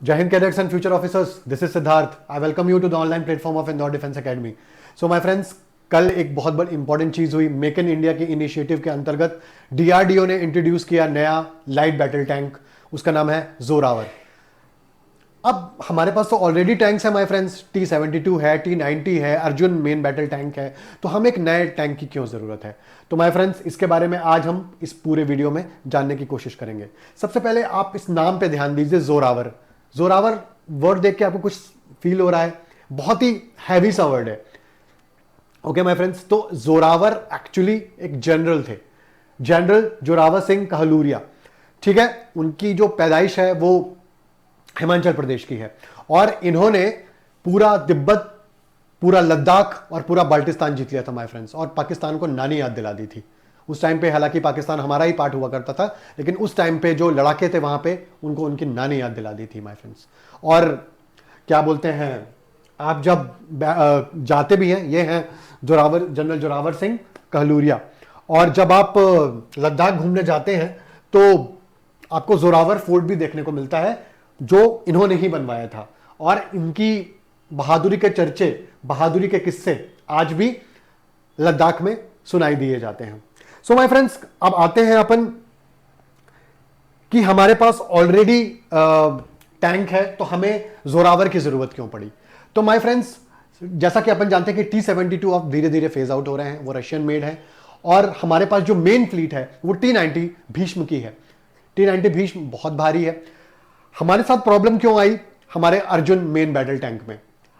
Jai Hind cadets and future officers, this is Siddharth. I welcome you to the online platform of Indore Defense Academy. So my friends, कल एक बहुत बड़ी important चीज हुई। Make in India के initiative के अंतर्गत DRDO ने इंट्रोड्यूस किया नया लाइट बैटल टैंक, उसका नाम है जोरावर। अब हमारे पास तो ऑलरेडी टैंक्स है माय फ्रेंड्स, T-72 है, T-90 है, अर्जुन मेन बैटल टैंक है, तो हम एक नए टैंक की क्यों जरूरत है। तो माय फ्रेंड्स, इसके बारे में आज हम इस पूरे वीडियो में जानने की कोशिश करेंगे। सबसे पहले आप इस नाम पे ध्यान दीजिए, जोरावर। जोरावर वर्ड देख के आपको कुछ फील हो रहा है? बहुत ही हैवी सा वर्ड है। ओके माय फ्रेंड्स, तो जोरावर एक्चुअली एक जनरल थे, जनरल जोरावर सिंह कहलूरिया। ठीक है, उनकी जो पैदाइश है वो हिमाचल प्रदेश की है और इन्होंने पूरा तिब्बत, पूरा लद्दाख और पूरा बाल्टिस्तान जीत लिया था माय फ्रेंड्स, और पाकिस्तान को नानी याद दिला दी थी उस टाइम पे। हालांकि पाकिस्तान हमारा ही पार्ट हुआ करता था, लेकिन उस टाइम पे जो लड़ाके थे वहां पे उनको उनकी नानी याद दिला दी थी माय फ्रेंड्स। और क्या बोलते हैं, आप जब जाते भी हैं, ये हैं जोरावर, जनरल जोरावर सिंह कहलूरिया। और जब आप लद्दाख घूमने जाते हैं तो आपको जोरावर फोर्ट भी देखने को मिलता है, जो इन्होंने ही बनवाया था। और इनकी बहादुरी के चर्चे, बहादुरी के किस्से आज भी लद्दाख में सुनाई दिए जाते हैं। सो माय फ्रेंड्स, अब आते हैं अपन कि हमारे पास ऑलरेडी टैंक है तो हमें जोरावर की जरूरत क्यों पड़ी। तो माय फ्रेंड्स, जैसा कि अपन जानते हैं कि T-72 अब धीरे धीरे फेज आउट हो रहे हैं, वो रशियन मेड है। और हमारे पास जो मेन फ्लीट है वो T-90 भीष्म की है। T-90 भीष्म बहुत भारी है। हमारे साथ प्रॉब्लम क्यों आई हमारे अर्जुन मेन बैटल टैंक में?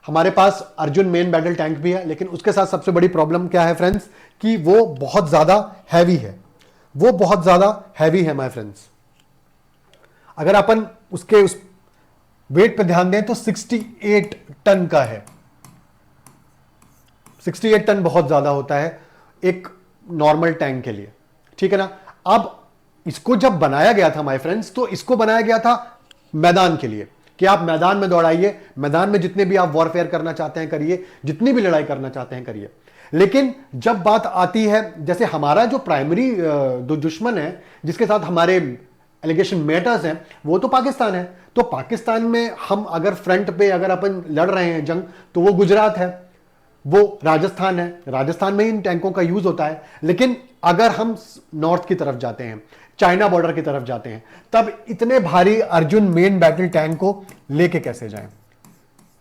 हमारे पास अर्जुन मेन बैटल टैंक भी है, लेकिन उसके साथ सबसे बड़ी प्रॉब्लम क्या है फ्रेंड्स, कि वो बहुत ज्यादा हैवी है। वो बहुत ज्यादा हैवी है माय फ्रेंड्स। अगर अपन उसके उस वेट पे ध्यान दें तो 68 टन का है। 68 टन बहुत ज्यादा होता है एक नॉर्मल टैंक के लिए, ठीक है ना। अब इसको जब बनाया गया था माय फ्रेंड्स, तो इसको बनाया गया था मैदान के लिए, कि आप मैदान में दौड़ाइए, मैदान में जितने भी आप वॉरफेयर करना चाहते हैं करिए, जितनी भी लड़ाई करना चाहते हैं करिए। लेकिन जब बात आती है, जैसे हमारा जो प्राइमरी दुश्मन है जिसके साथ हमारे एलिगेशन मैटर्स हैं, वो तो पाकिस्तान है। तो पाकिस्तान में हम अगर फ्रंट पे अगर अपन लड़ रहे हैं जंग, तो वो गुजरात है, वो राजस्थान है, राजस्थान में इन टैंकों का यूज होता है। लेकिन अगर हम नॉर्थ की तरफ जाते हैं, चाइना बॉर्डर की तरफ जाते हैं, तब इतने भारी अर्जुन मेन बैटल टैंक को लेके कैसे जाएं?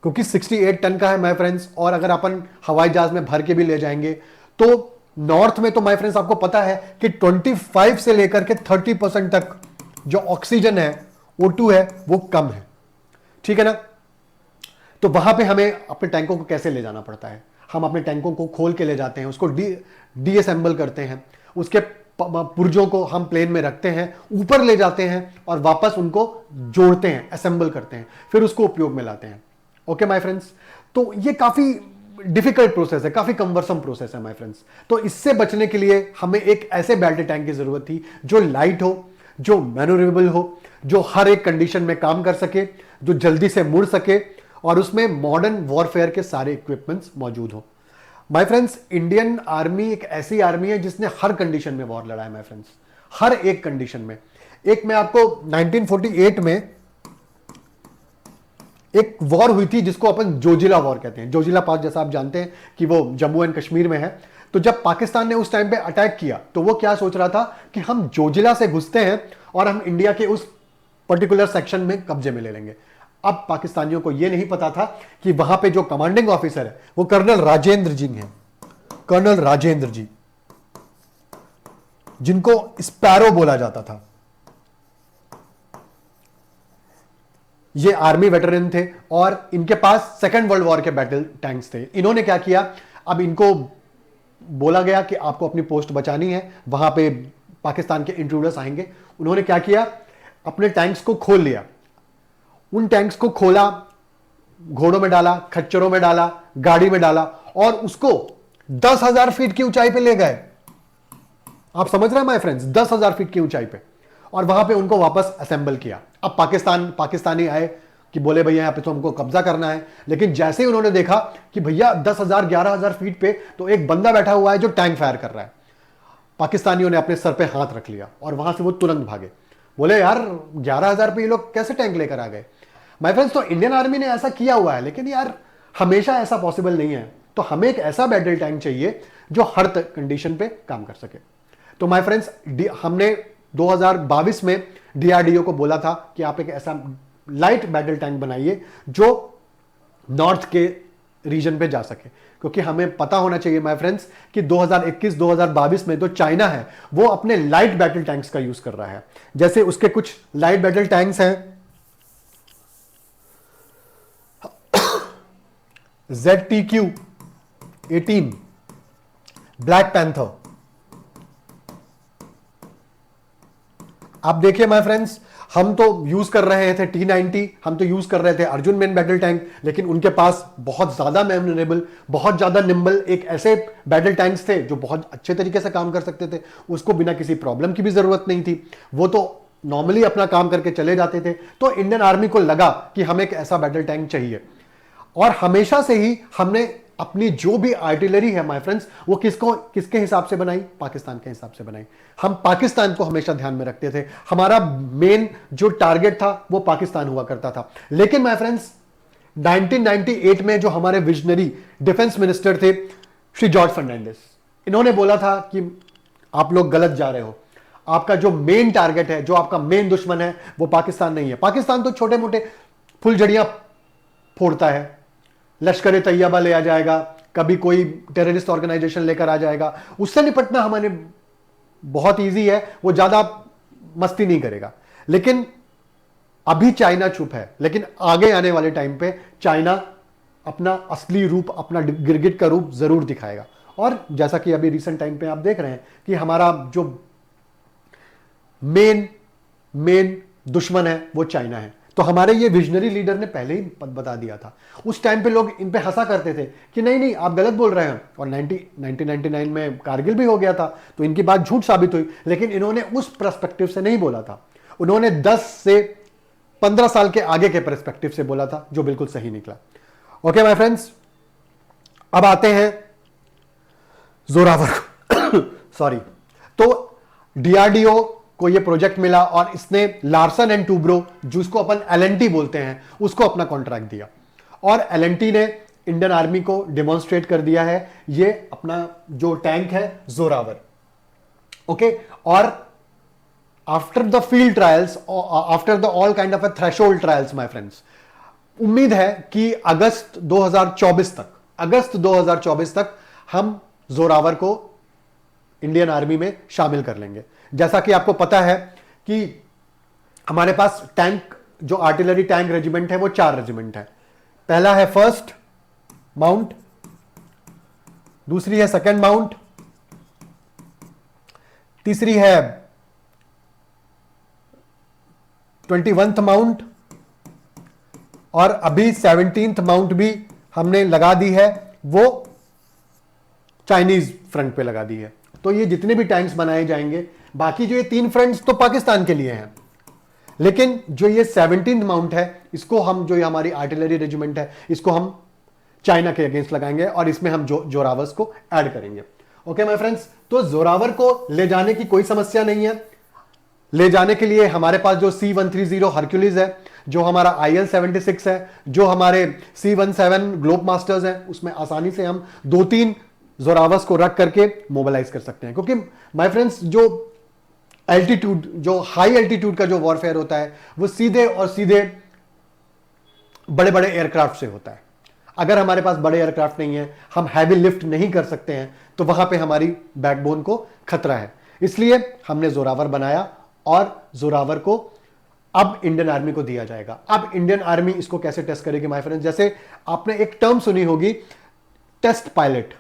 क्योंकि 68 टन का है माय फ्रेंड्स, और अगर अपन हवाई जहाज में भर के भी ले जाएंगे तो नॉर्थ में तो माय फ्रेंड्स आपको पता है कि 25 से लेकर के 30% तक जो ऑक्सीजन है, O2 है, वो कम है, ठीक है ना। तो वहां पे हमें अपने टैंकों को कैसे ले जाना पड़ता है? हम अपने टैंकों को खोल के ले जाते हैं, उसको डीअसेंबल करते हैं, उसके पुर्जों को हम प्लेन में रखते हैं, ऊपर ले जाते हैं और वापस उनको जोड़ते हैं, असेंबल करते हैं, फिर उसको उपयोग में लाते हैं। ओके माय फ्रेंड्स, तो ये काफी डिफिकल्ट प्रोसेस है, काफी कम्बरसम प्रोसेस है माय फ्रेंड्स। तो इससे बचने के लिए हमें एक ऐसे बैटल टैंक की जरूरत थी जो लाइट हो, जो मैनोरेबल हो, जो हर एक कंडीशन में काम कर सके, जो जल्दी से मुड़ सके, और उसमें मॉडर्न वॉरफेयर के सारे इक्विपमेंट्स मौजूद हो। माय फ्रेंड्स, इंडियन आर्मी एक ऐसी आर्मी है जिसने हर कंडीशन में वॉर लड़ा है माय फ्रेंड्स, हर एक कंडीशन में। एक मैं आपको 1948 में एक वॉर हुई थी जिसको अपन जोजिला वॉर कहते हैं। जोजिला पास, जैसा आप जानते हैं कि वो जम्मू एंड कश्मीर में है। तो जब पाकिस्तान ने उस टाइम पे अटैक किया तो वो क्या सोच रहा था कि हम जोजिला से घुसते हैं और हम इंडिया के उस पर्टिकुलर सेक्शन में कब्जे में ले लेंगे। अब पाकिस्तानियों को यह नहीं पता था कि वहां पे जो कमांडिंग ऑफिसर है वो कर्नल राजेंद्र जी हैं, कर्नल राजेंद्र जी, जिनको स्पैरो बोला जाता था। ये आर्मी वेटरन थे और इनके पास सेकेंड वर्ल्ड वॉर के बैटल टैंक्स थे। इन्होंने क्या किया, अब इनको बोला गया कि आपको अपनी पोस्ट बचानी है, वहां पे पाकिस्तान के इंट्रूडर्स आएंगे। उन्होंने क्या किया, अपने टैंक्स को खोल लिया। उन टैंक्स को खोला, घोड़ों में डाला, खच्चरों में डाला, गाड़ी में डाला, और उसको 10,000 फीट की ऊंचाई पे ले गए। आप समझ रहे हैं माय फ्रेंड्स, 10,000 फीट की ऊंचाई पे, और वहां पे उनको वापस असेंबल किया। अब पाकिस्तानी आए कि बोले भैया यहाँ पे तो हमको कब्जा करना है। लेकिन जैसे ही उन्होंने देखा कि भैया 10,000 11,000 फीट पे तो एक बंदा बैठा हुआ है जो टैंक फायर कर रहा है, पाकिस्तानियों ने अपने सर पे हाथ रख लिया और वहां से वो तुरंत भागे। बोले यार 11,000 पे ये लोग कैसे टैंक लेकर आ गए। माय फ्रेंड्स, तो इंडियन आर्मी ने ऐसा किया हुआ है, लेकिन यार हमेशा ऐसा पॉसिबल नहीं है। तो हमें एक ऐसा बैटल टैंक चाहिए जो हर कंडीशन पे काम कर सके। तो माय फ्रेंड्स, हमने 2022 में डीआरडीओ को बोला था कि आप एक ऐसा लाइट बैटल टैंक बनाइए जो नॉर्थ के रीजन पे जा सके, क्योंकि हमें पता होना चाहिए माय फ्रेंड्स कि 2021-2022 में तो चाइना है वो अपने लाइट बैटल टैंक्स का यूज कर रहा है। जैसे उसके कुछ लाइट बैटल टैंक्स हैं, ZTQ-18, ब्लैक पैंथर। आप देखिए माय फ्रेंड्स, हम तो यूज कर रहे थे T90, हम तो यूज कर रहे थे अर्जुन मेन बैटल टैंक, लेकिन उनके पास बहुत ज्यादा मेमोरेबल, बहुत ज्यादा निम्बल एक ऐसे बैटल टैंक्स थे जो बहुत अच्छे तरीके से काम कर सकते थे। उसको बिना किसी प्रॉब्लम की भी जरूरत नहीं थी, वो तो नॉर्मली अपना काम करके चले जाते थे। तो इंडियन आर्मी को लगा कि हमें एक ऐसा बैटल टैंक चाहिए, और हमेशा से ही हमने अपनी जो भी आर्टिलरी है माय फ्रेंड्स वो किसके हिसाब से बनाई, पाकिस्तान के हिसाब से बनाई। हम पाकिस्तान को हमेशा ध्यान में रखते थे, हमारा मेन जो टारगेट था वो पाकिस्तान हुआ करता था। लेकिन माय फ्रेंड्स 1998 में जो हमारे विजनरी डिफेंस मिनिस्टर थे श्री जॉर्ज फर्नांडिस, इन्होंने बोला था कि आप लोग गलत जा रहे हो, आपका जो मेन टारगेट है, जो आपका मेन दुश्मन है वो पाकिस्तान नहीं है। पाकिस्तान तो छोटे मोटे फुलझड़ियां फोड़ता है, लश्कर तैयबा ले आ जाएगा, कभी कोई टेररिस्ट ऑर्गेनाइजेशन लेकर आ जाएगा, उससे निपटना हमारे बहुत इजी है, वो ज्यादा मस्ती नहीं करेगा। लेकिन अभी चाइना चुप है, लेकिन आगे आने वाले टाइम पे चाइना अपना असली रूप, अपना गिरगिट का रूप जरूर दिखाएगा। और जैसा कि अभी रिसेंट टाइम पे आप देख रहे हैं कि हमारा जो मेन दुश्मन है वो चाइना है। तो हमारे ये विजनरी लीडर ने पहले ही बता दिया था। उस टाइम पे लोग इन पे हंसा करते थे कि नहीं नहीं आप गलत बोल रहे हैं, और 1999 में कारगिल भी हो गया था तो इनकी बात झूठ साबित हुई। लेकिन इन्होंने उस पर्सपेक्टिव से नहीं बोला था, उन्होंने 10 से 15 साल के आगे के पर्सपेक्टिव से बोला था, जो बिल्कुल सही निकला। ओके माय फ्रेंड्स, अब आते हैं जोरावर को सॉरी। तो डीआरडीओ को ये प्रोजेक्ट मिला और इसने लार्सन एंड टूब्रो, जिसको अपन एलएनटी बोलते हैं, उसको अपना कॉन्ट्रैक्ट दिया, और एलएनटी ने इंडियन आर्मी को डेमोन्स्ट्रेट कर दिया है ये अपना जो टैंक है जोरावर। ओके, और after the field trials, after the all kind of a threshold trials my friends, उम्मीद है कि अगस्त 2024 तक हम जोरावर को इंडियन आर्मी में शामिल कर लेंगे। जैसा कि आपको पता है कि हमारे पास टैंक, जो आर्टिलरी टैंक रेजिमेंट है वो 4 रेजिमेंट है। पहला है फर्स्ट माउंट, दूसरी है सेकंड माउंट, तीसरी है 21th माउंट, और अभी 17th माउंट भी हमने लगा दी है, वो चाइनीज फ्रंट पे लगा दी है। तो ये जितने भी टैंक्स बनाए जाएंगे, बाकी जो ये 3 फ्रंट्स तो पाकिस्तान के लिए हैं, लेकिन जो ये 17th माउंट है, इसको हम, जो ये हमारी आर्टिलरी रेजिमेंट है, इसको हम चाइना के अगेंस्ट लगाएंगे और इसमें हम जोरावर्स को ऐड करेंगे। ओके माय फ्रेंड्स, तो जोरावर को ले जाने की कोई समस्या नहीं है। ले जाने के लिए हमारे पास जो C-130 हरक्यूलिस है, जो हमारा IL-76 है, जो हमारे C-17 ग्लोब मास्टर्स हैं, उसमें आसानी से हम 2-3 जोरावर्स को रख करके मोबिलाइज कर सकते हैं। क्योंकि माय फ्रेंड्स जो एल्टीट्यूड, जो हाई एल्टीट्यूड का जो वॉरफेयर होता है, वो सीधे और सीधे बड़े बड़े एयरक्राफ्ट से होता है। अगर हमारे पास बड़े एयरक्राफ्ट नहीं है, हम हैवी लिफ्ट नहीं कर सकते हैं, तो वहां पे हमारी बैकबोन को खतरा है। इसलिए हमने जोरावर बनाया और जोरावर को अब इंडियन आर्मी को दिया जाएगा। अब इंडियन आर्मी इसको कैसे टेस्ट करेगी माय फ्रेंड्स? जैसे आपने एक टर्म सुनी होगी, टेस्ट पायलट।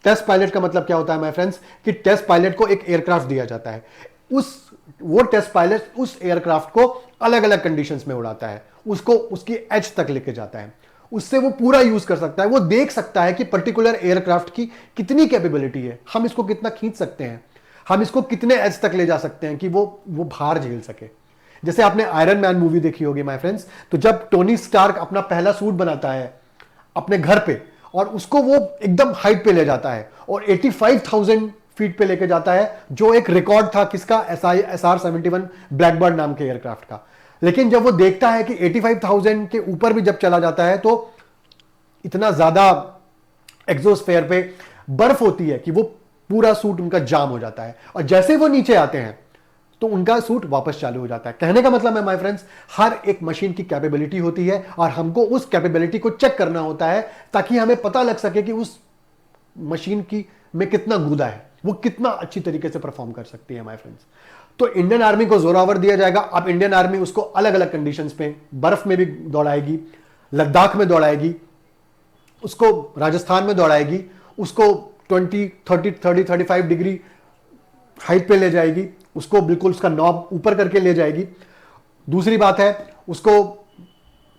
टेस्ट पायलट का मतलब क्या होता है माय फ्रेंड्स? कि टेस्ट पायलट को एक एयरक्राफ्ट दिया जाता है, वो टेस्ट पायलट उस एयरक्राफ्ट को अलग अलग कंडीशंस में उड़ाता है, उसको उसकी एज तक लेके जाता है, उससे वो पूरा यूज कर सकता है। वो देख सकता है कि पर्टिकुलर एयरक्राफ्ट की कितनी कैपेबिलिटी है, हम इसको कितना खींच सकते हैं, हम इसको कितने एज तक ले जा सकते हैं कि वो भार झेल सके। जैसे आपने आयरन मैन मूवी देखी होगी माय फ्रेंड्स, तो जब टोनी स्टार्क अपना पहला सूट बनाता है अपने घर पे और उसको वो एकदम हाइट पे ले जाता है और 85,000 फीट पे लेके जाता है, जो एक रिकॉर्ड था किसका? SR-71 ब्लैकबर्ड नाम के एयरक्राफ्ट का। लेकिन जब वो देखता है कि 85,000 के ऊपर भी जब चला जाता है तो इतना ज्यादा एग्जोस्फेयर पे बर्फ होती है कि वो पूरा सूट उनका जाम हो जाता है, और जैसे वो नीचे आते हैं तो उनका सूट वापस चालू हो जाता है। कहने का मतलब है माय फ्रेंड्स, हर एक मशीन की कैपेबिलिटी होती है और हमको उस कैपेबिलिटी को चेक करना होता है ताकि हमें पता लग सके कि उस मशीन की में कितना गूदा है, वो कितना अच्छी तरीके से परफॉर्म कर सकती है माय फ्रेंड्स। तो इंडियन आर्मी को जोरावर दिया जाएगा। अब इंडियन आर्मी उसको अलग अलग कंडीशंस पे, बर्फ में भी दौड़ाएगी, लद्दाख में दौड़ाएगी, उसको राजस्थान में दौड़ाएगी, उसको 35 डिग्री हाइट पे ले जाएगी, उसको बिल्कुल उसका नॉब ऊपर करके ले जाएगी। दूसरी बात है, उसको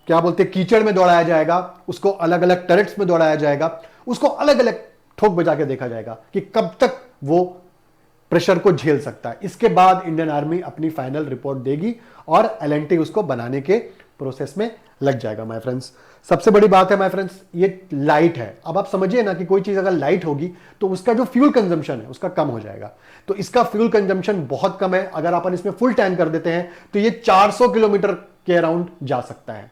क्या बोलते हैं, कीचड़ में दौड़ाया जाएगा, उसको अलग अलग टरेट्स में दौड़ाया जाएगा, उसको अलग अलग ठोक बजा के देखा जाएगा कि कब तक वो प्रेशर को झेल सकता है। इसके बाद इंडियन आर्मी अपनी फाइनल रिपोर्ट देगी और एलएनटी उसको बनाने के प्रोसेस में लग जाएगा माय फ्रेंड्स। सबसे बड़ी बात है माय फ्रेंड्स, ये लाइट है। अब आप समझिए ना कि कोई चीज अगर लाइट होगी तो उसका जो फ्यूल कंजम्पशन है उसका कम हो जाएगा। तो इसका फ्यूल कंजम्पशन बहुत कम है। अगर अपन इसमें फुल टैंक कर देते हैं तो ये 400 किलोमीटर के अराउंड जा सकता है,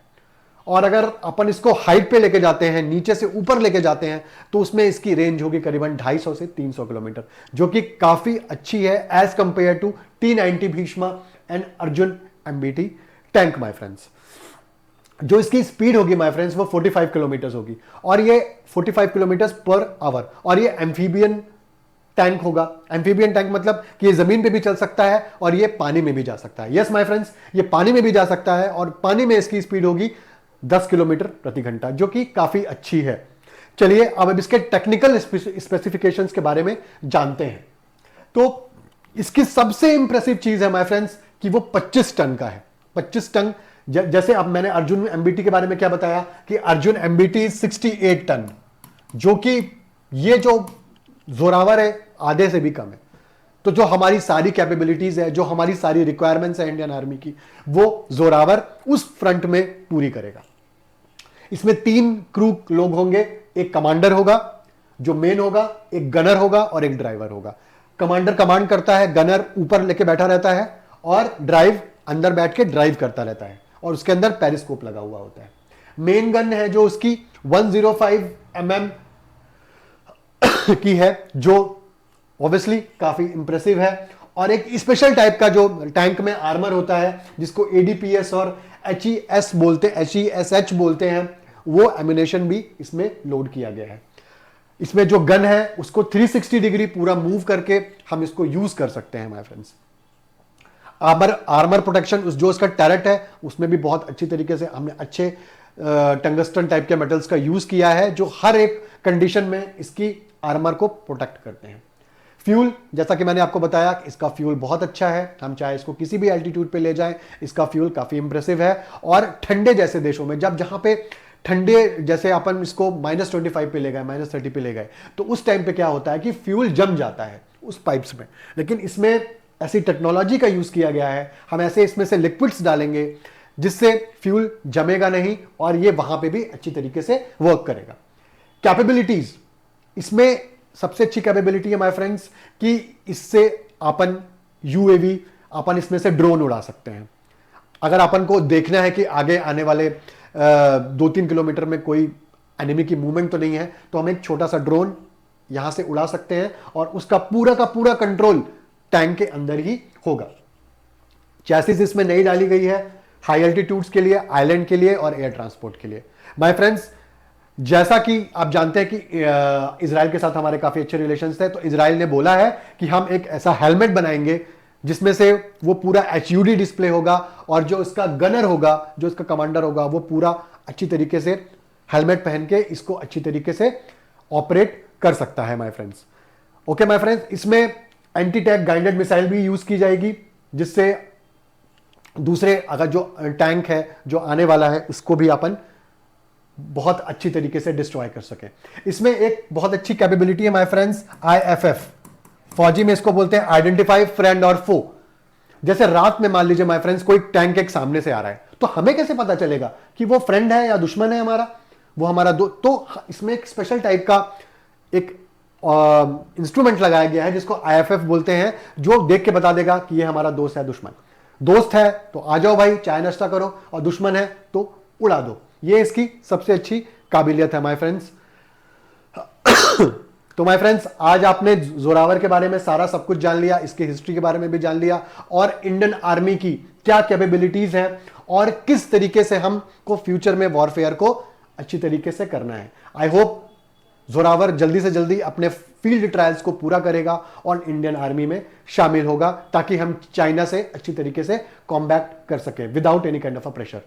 और अगर अपन इसको हाइट पे लेके जाते हैं, नीचे से ऊपर लेके जाते हैं, तो उसमें इसकी रेंज होगी करीबन 250 से 300 किलोमीटर, जो कि काफी अच्छी है as compare to T90 Bhishma and Arjun MBT tank my friends. जो इसकी स्पीड होगी माय फ्रेंड्स वो 45 किलोमीटर होगी, और ये 45 किलोमीटर पर आवर, और ये एम्फीबियन टैंक होगा। एम्फीबियन टैंक मतलब कि ये जमीन पे भी चल सकता है और ये पानी में भी जा सकता है। यस माय फ्रेंड्स, ये पानी में भी जा सकता है, और पानी में इसकी स्पीड होगी 10 किलोमीटर प्रति घंटा, जो कि काफी अच्छी है। चलिए अब इसके टेक्निकल स्पेसिफिकेशंस के बारे में जानते हैं। तो इसकी सबसे इंप्रेसिव चीज है माय फ्रेंड्स कि वो 25 टन का है। 25 टन, जैसे अब मैंने अर्जुन MBT के बारे में क्या बताया कि अर्जुन MBT 68 टन, जो कि ये जो जोरावर है आधे से भी कम है। तो जो हमारी सारी कैपेबिलिटीज है, जो हमारी सारी रिक्वायरमेंट्स है इंडियन आर्मी की, वो जोरावर उस फ्रंट में पूरी करेगा। इसमें 3 क्रू लोग होंगे, एक कमांडर होगा जो मेन होगा, एक गनर होगा और एक ड्राइवर होगा। कमांडर कमांड करता है, गनर ऊपर लेके बैठा रहता है और ड्राइव अंदर बैठ के ड्राइव करता रहता है, और उसके अंदर पेरिस्कोप लगा हुआ होता है। मेन गन है जो उसकी 105 mm की है, जो ऑब्वियसली काफी इंप्रेसिव है। और एक स्पेशल टाइप का जो टैंक में आर्मर होता है जिसको ADPS और HESH बोलते हैं, वो एम्यूनेशन भी इसमें लोड किया गया है। इसमें जो गन है उसको 360 डिग्री पूरा मूव करके हम इसको यूज कर सकते हैं माय फ्रेंड्स। आर्मर प्रोटेक्शन, उस जो उसका टैरेट है उसमें भी बहुत अच्छी तरीके से हमने अच्छे टंगस्टन टाइप के मेटल्स का यूज किया है, जो हर एक कंडीशन में इसकी आर्मर को प्रोटेक्ट करते हैं। फ्यूल, जैसा कि मैंने आपको बताया, इसका फ्यूल बहुत अच्छा है। हम चाहे इसको किसी भी एल्टीट्यूड पे ले जाएं, इसका फ्यूल काफी इंप्रेसिव है। और ठंडे जैसे देशों में, जहां पे ठंडे, जैसे अपन इसको -25 पे ले गए, -30 पे ले गए, तो उस टाइम पे क्या होता है कि फ्यूल जम जाता है उस पाइप्स में। लेकिन इसमें ऐसी टेक्नोलॉजी का यूज किया गया है, हम ऐसे इसमें से लिक्विड्स डालेंगे जिससे फ्यूल जमेगा नहीं और ये वहां पे भी अच्छी तरीके से वर्क करेगा। कैपेबिलिटीज, इसमें सबसे अच्छी कैपेबिलिटी है माय फ्रेंड्स कि इससे अपन UAV, अपन इसमें से ड्रोन उड़ा सकते हैं। अगर अपन को देखना है कि आगे आने वाले 2-3 किलोमीटर में कोई एनिमी की मूवमेंट तो नहीं है, तो हम एक छोटा सा ड्रोन यहां से उड़ा सकते हैं और उसका पूरा का पूरा कंट्रोल टैंक के अंदर ही होगा। चैसिस इसमें नहीं डाली गई है हाई एल्टीट्यूड्स के लिए, आइलैंड के लिए और एयर ट्रांसपोर्ट के लिए। माय फ्रेंड्स, जैसा कि आप जानते हैं कि इजराइल के साथ हमारे काफी अच्छे रिलेशंस थे, तो इजराइल ने बोला है कि हम एक ऐसा हेलमेट बनाएंगे जिसमें से वो पूरा HUD डिस्प्ले होगा, और जो इसका गनर होगा, जो इसका कमांडर होगा, वो पूरा अच्छी तरीके से हेलमेट पहन के इसको अच्छी तरीके से ऑपरेट कर सकता है my friends. Okay my friends, इसमें एंटी टैंक गाइडेड मिसाइल भी यूज की जाएगी, जिससे दूसरे अगर जो टैंक है जो आने वाला है उसको भी अपन बहुत अच्छी तरीके से डिस्ट्रॉय कर सके। इसमें एक बहुत अच्छी कैपेबिलिटी है माय फ्रेंड्स, IFF, फौजी में इसको बोलते हैं आइडेंटिफाई फ्रेंड और फो। जैसे रात में मान लीजिए माय फ्रेंड्स कोई टैंक एक सामने से आ रहा है, तो हमें कैसे पता चलेगा कि वो फ्रेंड है या दुश्मन है हमारा, वो हमारा तो इसमें एक स्पेशल टाइप का एक इंस्ट्रूमेंट लगाया गया है जिसको IFF बोलते हैं, जो देख के बता देगा कि ये हमारा दोस्त है दुश्मन। दोस्त है तो आ जाओ भाई, चाय नाश्ता करो, और दुश्मन है तो उड़ा दो। ये इसकी सबसे अच्छी काबिलियत है माय फ्रेंड्स। तो माय फ्रेंड्स, आज आपने जोरावर के बारे में सारा सब कुछ जान लिया, इसकी हिस्ट्री के बारे में भी जान लिया, और इंडियन आर्मी की क्या कैपेबिलिटीज हैं और किस तरीके से हमको फ्यूचर में वॉरफेयर को अच्छी तरीके से करना है। आई होप जोरावर जल्दी से जल्दी अपने फील्ड ट्रायल्स को पूरा करेगा और इंडियन आर्मी में शामिल होगा, ताकि हम चाइना से अच्छी तरीके से कॉम्बैट कर सकें without any kind of a pressure.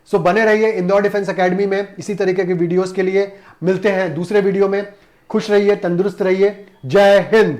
So बने रहिए इंदौर डिफेंस एकेडमी में इसी तरीके के वीडियोस के लिए। मिलते हैं दूसरे वीडियो में। खुश रहिए, तंदुरुस्त रहिए। जय हिंद।